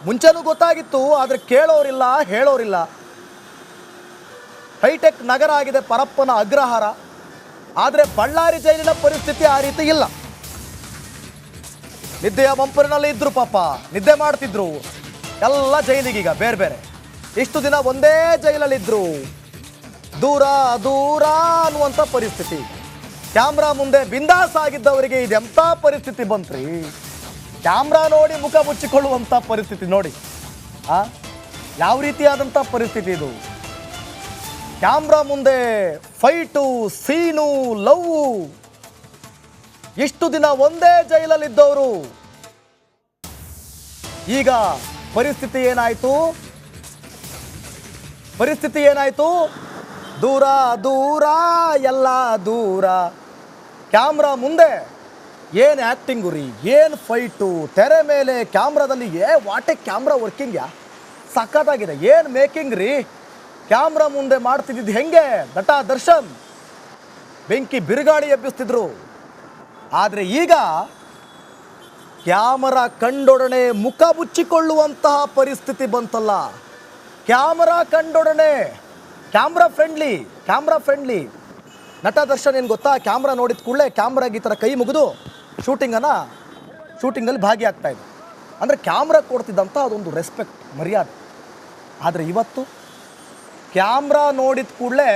ಮುಂಚೆನೂ ಗೊತ್ತಾಗಿತ್ತು, ಆದರೆ ಕೇಳೋರಿಲ್ಲ, ಹೇಳೋರಿಲ್ಲ. ಹೈಟೆಕ್ ನಗರ ಆಗಿದೆ ಪರಪ್ಪನ ಅಗ್ರಹಾರ. ಆದರೆ ಬಳ್ಳಾರಿ ಜೈಲಿನ ಪರಿಸ್ಥಿತಿ ಆ ರೀತಿ ಇಲ್ಲ. ನಿದ್ದೆಯ ಮಂಪರಿನಲ್ಲಿ ಇದ್ರು, ಪಾಪ ನಿದ್ದೆ ಮಾಡ್ತಿದ್ರು. ಎಲ್ಲ ಜೈಲಿಗೀಗ ಬೇರೆ ಬೇರೆ. ಇಷ್ಟು ದಿನ ಒಂದೇ ಜೈಲಲ್ಲಿದ್ರು, ದೂರ ದೂರ ಅನ್ನುವಂಥ ಪರಿಸ್ಥಿತಿ. ಕ್ಯಾಮ್ರಾ ಮುಂದೆ ಬಿಂದಾಸ್ ಆಗಿದ್ದವರಿಗೆ ಇದೆಂಥ ಪರಿಸ್ಥಿತಿ ಬಂತ್ರಿ. ಕ್ಯಾಮ್ರಾ ನೋಡಿ ಮುಖ ಮುಚ್ಚಿಕೊಳ್ಳುವಂಥ ಪರಿಸ್ಥಿತಿ ನೋಡಿ. ಯಾವ ರೀತಿಯಾದಂಥ ಪರಿಸ್ಥಿತಿ ಇದು. ಕ್ಯಾಮ್ರಾ ಮುಂದೆ ಫೈಟು, ಸೀನು, ಲವ್. ಇಷ್ಟು ದಿನ ಒಂದೇ ಜೈಲಲ್ಲಿದ್ದವರು ಈಗ ಪರಿಸ್ಥಿತಿ ಏನಾಯ್ತು? ದೂರ ದೂರ, ಎಲ್ಲ ದೂರ. ಕ್ಯಾಮ್ರಾ ಮುಂದೆ ಏನು ಆ್ಯಕ್ಟಿಂಗು ರೀ, ಏನು ಫೈಟು, ತೆರೆ ಮೇಲೆ ಕ್ಯಾಮ್ರಾದಲ್ಲಿ ವಾಟೆ ಕ್ಯಾಮ್ರಾ ವರ್ಕಿಂಗ್ ಸಖತ್ತಾಗಿದೆ. ಏನು ಮೇಕಿಂಗ್ ರೀ. ಕ್ಯಾಮ್ರಾ ಮುಂದೆ ಮಾಡ್ತಿದ್ದು ಹೆಂಗೆ ನಟ ದರ್ಶನ್ ಬೆಂಕಿ ಬಿರುಗಾಳಿ ಎಬ್ಬಿಸ್ತಿದ್ರು. ಆದರೆ ಈಗ ಕ್ಯಾಮರಾ ಕಂಡೊಡನೆ ಮುಖ ಮುಚ್ಚಿಕೊಳ್ಳುವಂತಹ ಪರಿಸ್ಥಿತಿ ಬಂತಲ್ಲ. ಕ್ಯಾಮರಾ ಕಂಡೊಡನೆ ಕ್ಯಾಮ್ರಾ ಫ್ರೆಂಡ್ಲಿ ನಟ ದರ್ಶನ್. ಏನು ಗೊತ್ತಾ, ಕ್ಯಾಮ್ರಾ ನೋಡಿದ ಕೂಡಲೇ ಕ್ಯಾಮ್ರಾಗೆ ಈ ಥರ ಕೈ ಮುಗಿದು ಶೂಟಿಂಗಲ್ಲಿ ಭಾಗಿಯಾಗ್ತಾ ಇದ್ದ. ಅಂದರೆ ಕ್ಯಾಮ್ರಾ ಕೊಡ್ತಿದ್ದಂಥ ಅದೊಂದು ರೆಸ್ಪೆಕ್ಟ್, ಮರ್ಯಾದೆ. ಆದರೆ ಇವತ್ತು ಕ್ಯಾಮ್ರಾ ನೋಡಿದ ಕೂಡಲೇ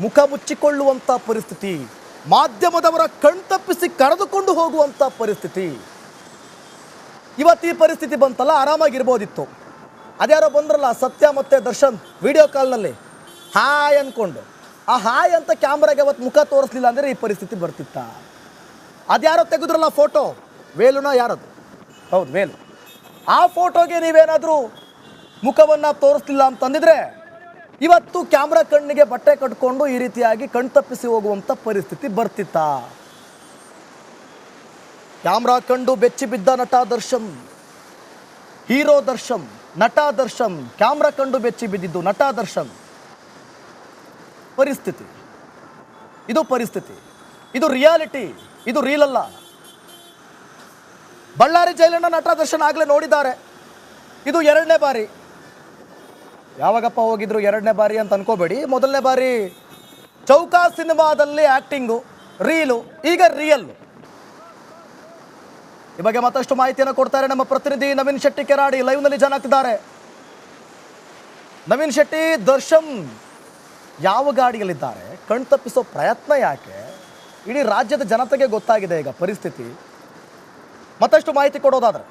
ಮುಖ ಮುಚ್ಚಿಕೊಳ್ಳುವಂಥ ಪರಿಸ್ಥಿತಿ, ಮಾಧ್ಯಮದವರ ಕಣ್ತಪ್ಪಿಸಿ ಕರೆದುಕೊಂಡು ಹೋಗುವಂಥ ಪರಿಸ್ಥಿತಿ. ಇವತ್ತು ಈ ಪರಿಸ್ಥಿತಿ ಬಂತಲ್ಲ, ಆರಾಮಾಗಿರ್ಬೋದಿತ್ತು. ಅದ್ಯಾರೋ ಬಂದ್ರಲ್ಲ ಸತ್ಯ ಮತ್ತು ದರ್ಶನ್ ವಿಡಿಯೋ ಕಾಲ್ನಲ್ಲಿ ಹಾಯ್ ಅಂದ್ಕೊಂಡು, ಆ ಹಾಯ್ ಅಂತ ಕ್ಯಾಮ್ರಾಗೆ ಅವತ್ತು ಮುಖ ತೋರಿಸ್ಲಿಲ್ಲ ಅಂದರೆ ಈ ಪರಿಸ್ಥಿತಿ ಬರ್ತಿತ್ತ. ಅದ್ಯಾರೋ ತೆಗೆದ್ರಲ್ಲ ಫೋಟೋ, ವೇಲುನ ಯಾರದು? ಹೌದು, ವೇಲು. ಆ ಫೋಟೋಗೆ ನೀವೇನಾದರೂ ಮುಖವನ್ನು ತೋರಿಸ್ಲಿಲ್ಲ ಅಂತಂದಿದ್ರೆ ಇವತ್ತು ಕ್ಯಾಮ್ರಾ ಕಣ್ಣಿಗೆ ಬಟ್ಟೆ ಕಟ್ಕೊಂಡು ಈ ರೀತಿಯಾಗಿ ಕಣ್ತಪ್ಪಿಸಿ ಹೋಗುವಂಥ ಪರಿಸ್ಥಿತಿ ಬರ್ತಿತ್ತ. ಕ್ಯಾಮ್ರಾ ಕಂಡು ಬೆಚ್ಚಿ ಬಿದ್ದ ನಟ ದರ್ಶನ್, ಹೀರೋ ದರ್ಶನ್, ನಟ ದರ್ಶನ್. ಕ್ಯಾಮ್ರಾ ಕಂಡು ಬೆಚ್ಚಿ ಬಿದ್ದಿದ್ದು ನಟ ದರ್ಶನ್. ಪರಿಸ್ಥಿತಿ ಇದು ರಿಯಾಲಿಟಿ, ಇದು ರೀಲ್ ಅಲ್ಲ. ಬಳ್ಳಾರಿ ಜೈಲನ್ನ ನಟ ದರ್ಶನ್ ಆಗಲೇ ನೋಡಿದ್ದಾರೆ. ಇದು 2ನೇ ಬಾರಿ. ಯಾವಾಗಪ್ಪ ಹೋಗಿದ್ರು 2ನೇ ಬಾರಿ ಅಂತ ಅನ್ಕೋಬೇಡಿ. ಮೊದಲನೇ ಬಾರಿ ಚೌಕಾ ಸಿನಿಮಾದಲ್ಲಿ ಆ್ಯಕ್ಟಿಂಗು, ರೀಲು, ಈಗ ರಿಯಲ್. ಈ ಬಗ್ಗೆ ಮತ್ತಷ್ಟು ಮಾಹಿತಿಯನ್ನು ಕೊಡ್ತಾರೆ ನಮ್ಮ ಪ್ರತಿನಿಧಿ ನವೀನ್ ಶೆಟ್ಟಿ ಕೆರಾಡಿ. ಲೈವ್ನಲ್ಲಿ ಜನ ಆಗ್ತಿದ್ದಾರೆ. ನವೀನ್ ಶೆಟ್ಟಿ, ದರ್ಶನ್ ಯಾವ ಗಾಡಿಯಲ್ಲಿದ್ದಾರೆ, ಕಣ್ತಪ್ಪಿಸೋ ಪ್ರಯತ್ನ ಯಾಕೆ? ಇಡೀ ರಾಜ್ಯದ ಜನತೆಗೆ ಗೊತ್ತಾಗಿದೆ ಈಗ ಪರಿಸ್ಥಿತಿ. ಮತ್ತಷ್ಟು ಮಾಹಿತಿ ಕೊಡೋದಾದ್ರೆ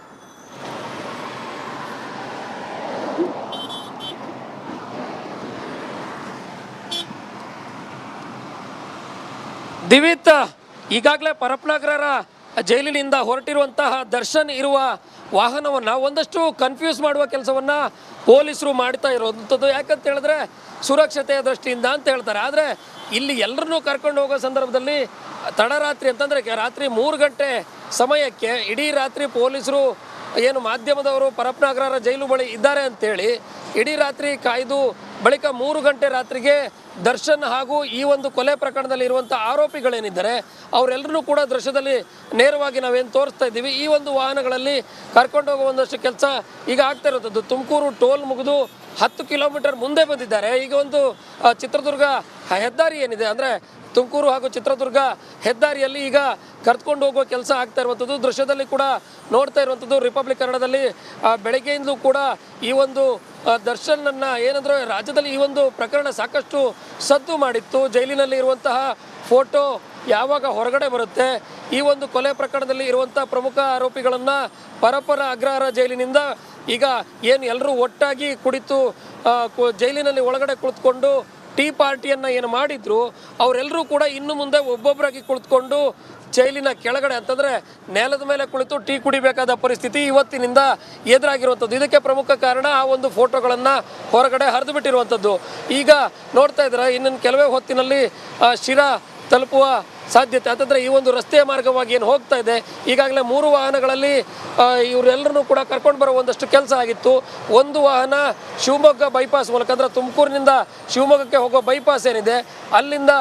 ದಿವಿತ್, ಈಗಾಗಲೇ ಪರಪ್ಪನಗರ ಜೈಲಿನಿಂದ ಹೊರಟಿರುವಂತಹ ದರ್ಶನ್ ಇರುವ ವಾಹನವನ್ನು ಒಂದಷ್ಟು ಕನ್ಫ್ಯೂಸ್ ಮಾಡುವ ಕೆಲಸವನ್ನು ಪೊಲೀಸರು ಮಾಡ್ತಾ ಇರೋವಂಥದ್ದು. ಯಾಕಂತ ಹೇಳಿದ್ರೆ ಸುರಕ್ಷತೆಯ ದೃಷ್ಟಿಯಿಂದ ಅಂತ ಹೇಳ್ತಾರೆ. ಆದರೆ ಇಲ್ಲಿ ಎಲ್ಲರನ್ನೂ ಕರ್ಕೊಂಡು ಹೋಗೋ ಸಂದರ್ಭದಲ್ಲಿ ತಡರಾತ್ರಿ ಅಂತಂದರೆ ರಾತ್ರಿ 3 ಗಂಟೆ ಸಮಯಕ್ಕೆ ಇಡೀ ರಾತ್ರಿ ಪೊಲೀಸರು ಏನು ಮಾಧ್ಯಮದವರು ಪರಪ್ಪನಗರ ಜೈಲು ಬಳಿ ಇದ್ದಾರೆ ಅಂತೇಳಿ ಇಡೀ ರಾತ್ರಿ ಕಾಯ್ದು ಬಳಿಕ 3 ಗಂಟೆ ರಾತ್ರಿಗೆ ದರ್ಶನ್ ಹಾಗೂ ಈ ಒಂದು ಕೊಲೆ ಪ್ರಕರಣದಲ್ಲಿ ಇರುವಂಥ ಆರೋಪಿಗಳೇನಿದ್ದಾರೆ ಅವರೆಲ್ಲರೂ ಕೂಡ ದೃಶ್ಯದಲ್ಲಿ ನೇರವಾಗಿ ನಾವೇನು ತೋರಿಸ್ತಾ ಇದ್ದೀವಿ. ಈ ಒಂದು ವಾಹನಗಳಲ್ಲಿ ಕರ್ಕೊಂಡು ಹೋಗೋ ಒಂದಷ್ಟು ಕೆಲಸ ಈಗ ಆಗ್ತಾ ಇರುವಂಥದ್ದು. ತುಮಕೂರು ಟೋಲ್ ಮುಗಿದು 10 ಕಿಲೋಮೀಟರ್ ಮುಂದೆ ಬಂದಿದ್ದಾರೆ. ಈಗ ಒಂದು ಚಿತ್ರದುರ್ಗ ಹೆದ್ದಾರಿ ಏನಿದೆ ಅಂದರೆ ತುಮಕೂರು ಹಾಗೂ ಚಿತ್ರದುರ್ಗ ಹೆದ್ದಾರಿಯಲ್ಲಿ ಈಗ ಕರ್ಕೊಂಡು ಹೋಗುವ ಕೆಲಸ ಆಗ್ತಾ ಇರುವಂಥದ್ದು. ದೃಶ್ಯದಲ್ಲಿ ಕೂಡ ನೋಡ್ತಾ ಇರುವಂಥದ್ದು ರಿಪಬ್ಲಿಕ್ ಕನ್ನಡದಲ್ಲಿ ಬೆಳಗ್ಗೆಯಿಂದಲೂ ಕೂಡ ಈ ಒಂದು ದರ್ಶನನ್ನು ಏನಂದರೆ ರಾಜ್ಯದಲ್ಲಿ ಈ ಒಂದು ಪ್ರಕರಣ ಸಾಕಷ್ಟು ಸದ್ದು ಮಾಡಿತ್ತು. ಜೈಲಿನಲ್ಲಿ ಇರುವಂತಹ ಫೋಟೋ ಯಾವಾಗ ಹೊರಗಡೆ ಬರುತ್ತೆ, ಈ ಒಂದು ಕೊಲೆ ಪ್ರಕರಣದಲ್ಲಿ ಇರುವಂಥ ಪ್ರಮುಖ ಆರೋಪಿಗಳನ್ನು ಪರಪ್ಪನ ಅಗ್ರಹಾರ ಜೈಲಿನಿಂದ ಈಗ ಏನು ಎಲ್ಲರೂ ಒಟ್ಟಾಗಿ ಕುಳಿತು ಜೈಲಿನಲ್ಲಿ ಒಳಗಡೆ ಕುಳಿತುಕೊಂಡು ಟೀ ಪಾರ್ಟಿಯನ್ನು ಏನು ಮಾಡಿದ್ರು ಅವರೆಲ್ಲರೂ ಕೂಡ ಇನ್ನು ಮುಂದೆ ಒಬ್ಬೊಬ್ಬರಾಗಿ ಕುಳಿತುಕೊಂಡು ಜೈಲಿನ ಕೆಳಗಡೆ ಅಂತಂದರೆ ನೆಲದ ಮೇಲೆ ಕುಳಿತು ಟೀ ಕುಡಿಬೇಕಾದ ಪರಿಸ್ಥಿತಿ ಇವತ್ತಿನಿಂದ ಎದುರಾಗಿರುವಂಥದ್ದು. ಇದಕ್ಕೆ ಪ್ರಮುಖ ಕಾರಣ ಆ ಒಂದು ಫೋಟೋಗಳನ್ನು ಹೊರಗಡೆ ಹರಿದು ಬಿಟ್ಟಿರುವಂಥದ್ದು. ಈಗ ನೋಡ್ತಾ ಇದ್ದಾರೆ ಇನ್ನೊಂದು ಕೆಲವೇ ಹೊತ್ತಿನಲ್ಲಿ ಶಿರಾ ತಲುಪುವ ಸಾಧ್ಯತೆ. ಅಂತಂದರೆ ಈ ಒಂದು ರಸ್ತೆಯ ಮಾರ್ಗವಾಗಿ ಏನು ಹೋಗ್ತಾ ಇದೆ, ಈಗಾಗಲೇ 3 ವಾಹನಗಳಲ್ಲಿ ಇವರೆಲ್ಲರೂ ಕೂಡ ಕರ್ಕೊಂಡು ಬರೋ ಒಂದಷ್ಟು ಕೆಲಸ ಆಗಿತ್ತು. ಒಂದು ವಾಹನ ಶಿವಮೊಗ್ಗ ಬೈಪಾಸ್ ಮೂಲಕ, ಅಂದರೆ ತುಮಕೂರಿನಿಂದ ಶಿವಮೊಗ್ಗಕ್ಕೆ ಹೋಗೋ ಬೈಪಾಸ್ ಏನಿದೆ ಅಲ್ಲಿಂದ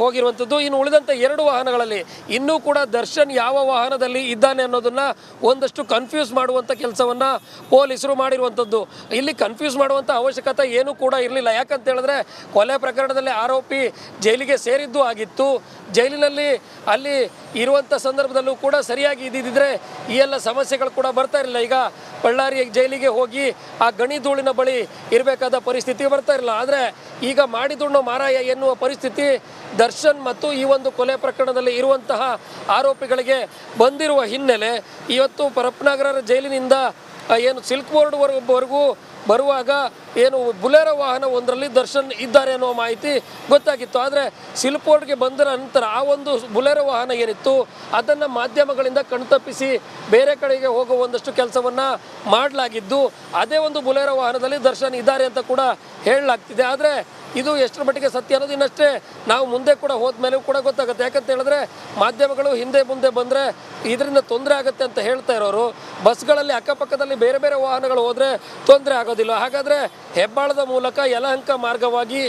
ಹೋಗಿರುವಂಥದ್ದು. ಇನ್ನು ಉಳಿದಂಥ 2 ವಾಹನಗಳಲ್ಲಿ ಇನ್ನೂ ಕೂಡ ದರ್ಶನ್ ಯಾವ ವಾಹನದಲ್ಲಿ ಇದ್ದಾನೆ ಅನ್ನೋದನ್ನ ಒಂದಷ್ಟು ಕನ್ಫ್ಯೂಸ್ ಮಾಡುವಂಥ ಕೆಲಸವನ್ನ ಪೊಲೀಸರು ಮಾಡಿರುವಂಥದ್ದು. ಇಲ್ಲಿ ಕನ್ಫ್ಯೂಸ್ ಮಾಡುವಂಥ ಅವಶ್ಯಕತೆ ಏನೂ ಕೂಡ ಇರಲಿಲ್ಲ. ಯಾಕಂತ ಹೇಳಿದ್ರೆ ಕೊಲೆ ಪ್ರಕರಣದಲ್ಲಿ ಆರೋಪಿ ಜೈಲಿಗೆ ಸೇರಿದ್ದು ಆಗಿತ್ತು. ಜೈಲಿನಲ್ಲಿ ಅಲ್ಲಿ ಇರುವಂಥ ಸಂದರ್ಭದಲ್ಲೂ ಕೂಡ ಸರಿಯಾಗಿ ಇದ್ದಿದ್ದರೆ ಈ ಎಲ್ಲ ಸಮಸ್ಯೆಗಳು ಕೂಡ ಬರ್ತಾ ಇರಲಿಲ್ಲ. ಈಗ ಬಳ್ಳಾರಿ ಜೈಲಿಗೆ ಹೋಗಿ ಆ ಗಣಿ ಧೂಳಿನ ಬಳಿ ಇರಬೇಕಾದ ಪರಿಸ್ಥಿತಿ ಬರ್ತಾ ಇರಲಿಲ್ಲ. ಆದರೆ ಈಗ ಮಾಡಿದುಣ್ಣೋ ಮಾರಾಯ ಎನ್ನುವ ಪರಿಸ್ಥಿತಿ ದರ್ಶನ್ ಮತ್ತು ಈ ಒಂದು ಕೊಲೆ ಪ್ರಕರಣದಲ್ಲಿ ಇರುವಂತಹ ಆರೋಪಿಗಳಿಗೆ ಬಂದಿರುವ ಹಿನ್ನೆಲೆ ಇವತ್ತು ಪರಪ್ಪನಗರ ಜೈಲಿನಿಂದ ಏನು ಸಿಲ್ಕ್ ಬೋರ್ಡ್ವರೆಗೂ ಬರುವಾಗ ಏನು ಬುಲೆರೋ ವಾಹನ ಒಂದರಲ್ಲಿ ದರ್ಶನ್ ಇದ್ದಾರೆ ಅನ್ನೋ ಮಾಹಿತಿ ಗೊತ್ತಾಗಿತ್ತು. ಆದರೆ ಸಿಲ್ಕ್ ಬೋರ್ಡ್ಗೆ ಬಂದ ನಂತರ ಆ ಒಂದು ಬುಲೆರೋ ವಾಹನ ಏನಿತ್ತು ಅದನ್ನು ಮಾಧ್ಯಮಗಳಿಂದ ಕಣ್ತಪ್ಪಿಸಿ ಬೇರೆ ಕಡೆಗೆ ಹೋಗೋ ಒಂದಷ್ಟು ಕೆಲಸವನ್ನು ಮಾಡಲಾಗಿದ್ದು, ಅದೇ ಒಂದು ಬುಲೆರೋ ವಾಹನದಲ್ಲಿ ದರ್ಶನ್ ಇದ್ದಾರೆ ಅಂತ ಕೂಡ ಹೇಳಲಾಗ್ತಿದೆ. ಆದರೆ ಇದು ಎಷ್ಟರ ಮಟ್ಟಿಗೆ ಸತ್ಯ ಅನ್ನೋದು ಇನ್ನಷ್ಟೇ ನಾವು ಮುಂದೆ ಕೂಡ ಹೋದ ಮೇಲೂ ಕೂಡ ಗೊತ್ತಾಗುತ್ತೆ. ಯಾಕಂತ ಹೇಳಿದ್ರೆ ಮಾಧ್ಯಮಗಳು ಹಿಂದೆ ಮುಂದೆ ಬಂದರೆ ಇದರಿಂದ ತೊಂದರೆ ಆಗುತ್ತೆ ಅಂತ ಹೇಳ್ತಾ ಇರೋರು, ಬಸ್ಗಳಲ್ಲಿ ಅಕ್ಕಪಕ್ಕದಲ್ಲಿ ಬೇರೆ ಬೇರೆ ವಾಹನಗಳು ಹೋದರೆ ತೊಂದರೆ ಆಗೋದಿಲ್ಲ. ಹಾಗಾದರೆ ಹೆಬ್ಬಾಳದ ಮೂಲಕ ಯಲಹಂಕ ಮಾರ್ಗವಾಗಿ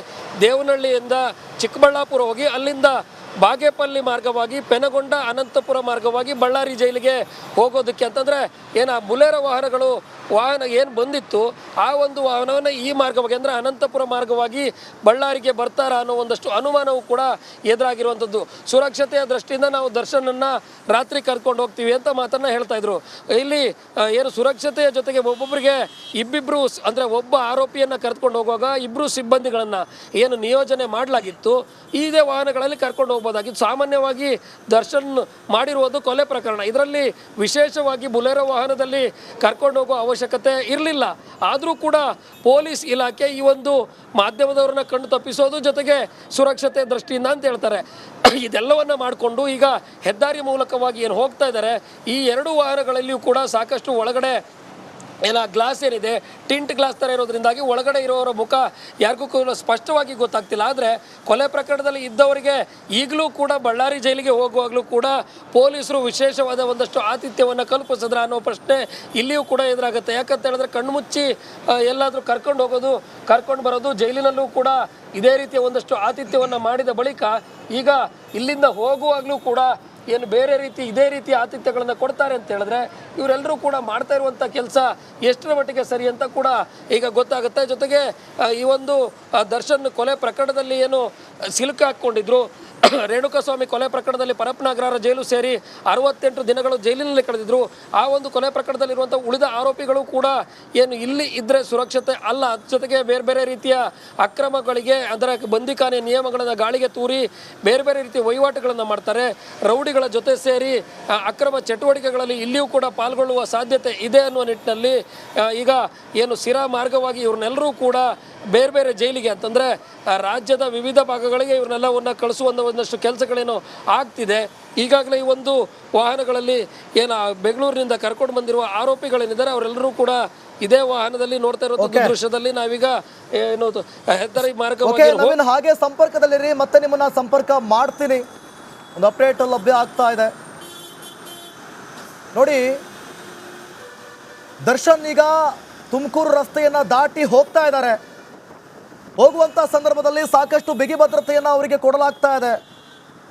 ದೇವನಹಳ್ಳಿಯಿಂದ ಚಿಕ್ಕಬಳ್ಳಾಪುರ ಹೋಗಿ ಅಲ್ಲಿಂದ ಬಾಗೇಪಲ್ಲಿ ಮಾರ್ಗವಾಗಿ ಪೆನಗೊಂಡ ಅನಂತಪುರ ಮಾರ್ಗವಾಗಿ ಬಳ್ಳಾರಿ ಜೈಲಿಗೆ ಹೋಗೋದಕ್ಕೆ ಅಂತಂದರೆ ಏನು ಆ ಬುಲೆರೋ ವಾಹನ ಏನು ಬಂದಿತ್ತು ಆ ಒಂದು ವಾಹನವನ್ನು ಈ ಮಾರ್ಗವಾಗಿ ಅಂದರೆ ಅನಂತಪುರ ಮಾರ್ಗವಾಗಿ ಬಳ್ಳಾರಿಗೆ ಬರ್ತಾರಾ ಅನ್ನೋ ಒಂದಷ್ಟು ಅನುಮಾನವೂ ಕೂಡ ಎದುರಾಗಿರುವಂಥದ್ದು. ಸುರಕ್ಷತೆಯ ದೃಷ್ಟಿಯಿಂದ ನಾವು ದರ್ಶನನ್ನು ರಾತ್ರಿ ಕರ್ಕೊಂಡು ಹೋಗ್ತೀವಿ ಅಂತ ಮಾತನ್ನು ಹೇಳ್ತಾ ಇದ್ರು. ಇಲ್ಲಿ ಏನು ಸುರಕ್ಷತೆಯ ಜೊತೆಗೆ ಒಬ್ಬೊಬ್ಬರಿಗೆ ಇಬ್ಬಿಬ್ಬರು ಅಂದರೆ ಒಬ್ಬ ಆರೋಪಿಯನ್ನು ಕರ್ಕೊಂಡು ಹೋಗುವಾಗ 2 ಸಿಬ್ಬಂದಿಗಳನ್ನು ಏನು ನಿಯೋಜನೆ ಮಾಡಲಾಗಿತ್ತು, ಇದೇ ವಾಹನಗಳಲ್ಲಿ ಕರ್ಕೊಂಡು ಹೋಗ್ಬೋದಾಗಿತ್ತು. ಸಾಮಾನ್ಯವಾಗಿ ದರ್ಶನ್ ಮಾಡಿರುವುದು ಕೊಲೆ ಪ್ರಕರಣ. ಇದರಲ್ಲಿ ವಿಶೇಷವಾಗಿ ಬುಲೆರೋ ವಾಹನದಲ್ಲಿ ಕರ್ಕೊಂಡು ಹೋಗೋ ಅವಶ್ಯಕತೆ ಇರಲಿಲ್ಲ. ಆದರೂ ಕೂಡ ಪೊಲೀಸ್ ಇಲಾಖೆ ಈ ಒಂದು ಮಾಧ್ಯಮದವ್ರನ್ನ ಕಣ್ಣು ತಪ್ಪಿಸೋದು ಜೊತೆಗೆ ಸುರಕ್ಷತೆ ದೃಷ್ಟಿಯಿಂದ ಅಂತ ಹೇಳ್ತಾರೆ. ಇದೆಲ್ಲವನ್ನ ಮಾಡಿಕೊಂಡು ಈಗ ಹೆದ್ದಾರಿ ಮೂಲಕವಾಗಿ ಏನು ಹೋಗ್ತಾ ಇದ್ದಾರೆ, ಈ 2 ವಾಹನಗಳಲ್ಲಿಯೂ ಕೂಡ ಸಾಕಷ್ಟು ಒಳಗಡೆ ಗ್ಲಾಸ್ ಏನಿದೆ ಟಿಂಟ್ ಗ್ಲಾಸ್ ಥರ ಇರೋದ್ರಿಂದಾಗಿ ಒಳಗಡೆ ಇರೋರ ಮುಖ ಯಾರಿಗೂ ಕೂಡ ಸ್ಪಷ್ಟವಾಗಿ ಗೊತ್ತಾಗ್ತಿಲ್ಲ. ಆದರೆ ಕೊಲೆ ಪ್ರಕರಣದಲ್ಲಿ ಇದ್ದವರಿಗೆ ಈಗಲೂ ಕೂಡ ಬಳ್ಳಾರಿ ಜೈಲಿಗೆ ಹೋಗುವಾಗಲೂ ಕೂಡ ಪೊಲೀಸರು ವಿಶೇಷವಾದ ಒಂದಷ್ಟು ಆತಿಥ್ಯವನ್ನು ಕಲ್ಪಿಸಿದ್ರ ಅನ್ನೋ ಪ್ರಶ್ನೆ ಇಲ್ಲಿಯೂ ಕೂಡ ಎದುರಾಗುತ್ತೆ. ಯಾಕಂತ ಹೇಳಿದ್ರೆ ಕಣ್ಮುಚ್ಚಿ ಎಲ್ಲಾದರೂ ಕರ್ಕೊಂಡು ಬರೋದು, ಜೈಲಿನಲ್ಲೂ ಕೂಡ ಇದೇ ರೀತಿಯ ಒಂದಷ್ಟು ಆತಿಥ್ಯವನ್ನು ಮಾಡಿದ ಬಳಿಕ ಈಗ ಇಲ್ಲಿಂದ ಹೋಗುವಾಗಲೂ ಕೂಡ ಏನು ಬೇರೆ ರೀತಿ ಇದೇ ರೀತಿ ಆತಿಥ್ಯಗಳನ್ನು ಕೊಡ್ತಾರೆ ಅಂತ ಹೇಳಿದ್ರೆ ಇವರೆಲ್ಲರೂ ಕೂಡ ಮಾಡ್ತಾ ಇರುವಂಥ ಕೆಲಸ ಎಷ್ಟರ ಮಟ್ಟಿಗೆ ಸರಿ ಅಂತ ಕೂಡ ಈಗ ಗೊತ್ತಾಗುತ್ತೆ. ಜೊತೆಗೆ ಈ ಒಂದು ದರ್ಶನ್ ಕೊಲೆ ಪ್ರಕರಣದಲ್ಲಿ ಏನು ಸಿಲುಕು ಹಾಕ್ಕೊಂಡಿದ್ರು, ರೇಣುಕಾಸ್ವಾಮಿ ಕೊಲೆ ಪ್ರಕರಣದಲ್ಲಿ ಪರಪ್ಪನಗರ ಜೈಲು ಸೇರಿ 68 ದಿನಗಳು ಜೈಲಿನಲ್ಲಿ ಕಳೆದಿದ್ರು. ಆ ಒಂದು ಕೊಲೆ ಪ್ರಕರಣದಲ್ಲಿರುವಂಥ ಉಳಿದ ಆರೋಪಿಗಳು ಕೂಡ ಏನು ಇಲ್ಲಿ ಇದ್ದರೆ ಸುರಕ್ಷತೆ ಅಲ್ಲ, ಜೊತೆಗೆ ಬೇರೆ ಬೇರೆ ರೀತಿಯ ಅಕ್ರಮಗಳಿಗೆ ಅದರ ಬಂದಿಖಾನೆ ನಿಯಮಗಳನ್ನು ಗಾಳಿಗೆ ತೂರಿ ಬೇರೆ ಬೇರೆ ರೀತಿಯ ವಹಿವಾಟುಗಳನ್ನು ಮಾಡ್ತಾರೆ. ರೌಡಿಗಳ ಜೊತೆ ಸೇರಿ ಅಕ್ರಮ ಚಟುವಟಿಕೆಗಳಲ್ಲಿ ಇಲ್ಲಿಯೂ ಕೂಡ ಪಾಲ್ಗೊಳ್ಳುವ ಸಾಧ್ಯತೆ ಇದೆ ಅನ್ನುವ ನಿಟ್ಟಿನಲ್ಲಿ ಈಗ ಏನು ಸಿರಾ ಮಾರ್ಗವಾಗಿ ಇವ್ರನ್ನೆಲ್ಲರೂ ಕೂಡ ಬೇರೆ ಬೇರೆ ಜೈಲಿಗೆ ಅಂತಂದರೆ ರಾಜ್ಯದ ವಿವಿಧ ಭಾಗಗಳಿಗೆ ಇವ್ರನ್ನೆಲ್ಲವನ್ನು ಕಳಿಸುವ ಒಂದಷ್ಟು ಕೆಲಸಗಳೇನು ಆಗ್ತಿದೆ. ಈಗಾಗಲೇ ಈ ಒಂದು ವಾಹನಗಳಲ್ಲಿ ಏನು ಬೆಂಗಳೂರಿನಿಂದ ಕರ್ಕೊಂಡು ಬಂದಿರುವ ಆರೋಪಿಗಳೇನಿದ್ದಾರೆ ಅವರೆಲ್ಲರೂ ಕೂಡ ಇದೇ ವಾಹನದಲ್ಲಿ ನೋಡ್ತಾ ಇರೋ ದೃಶ್ಯದಲ್ಲಿ ನಾವೀಗ ಏನು ಹೆದ್ದಾರಿ ಮಾರ್ಗವಾಗಿ ಹಾಗೆ ಸಂಪರ್ಕದಲ್ಲಿರಿ, ಮತ್ತೆ ನಿಮ್ಮನ್ನ ಸಂಪರ್ಕ ಮಾಡ್ತೀನಿ. ಒಂದು ಅಪ್ಡೇಟ್ ಲಭ್ಯ ಆಗ್ತಾ ಇದೆ ನೋಡಿ. ದರ್ಶನ್ ಈಗ ತುಮಕೂರು ರಸ್ತೆಯನ್ನ ದಾಟಿ ಹೋಗ್ತಾ ಇದ್ದಾರೆ. ಹೋಗುವಂತ ಸಂದರ್ಭದಲ್ಲಿ ಸಾಕಷ್ಟು ಬಿಗಿ ಭದ್ರತೆಯನ್ನು ಅವರಿಗೆ ಕೊಡಲಾಗ್ತಾ ಇದೆ.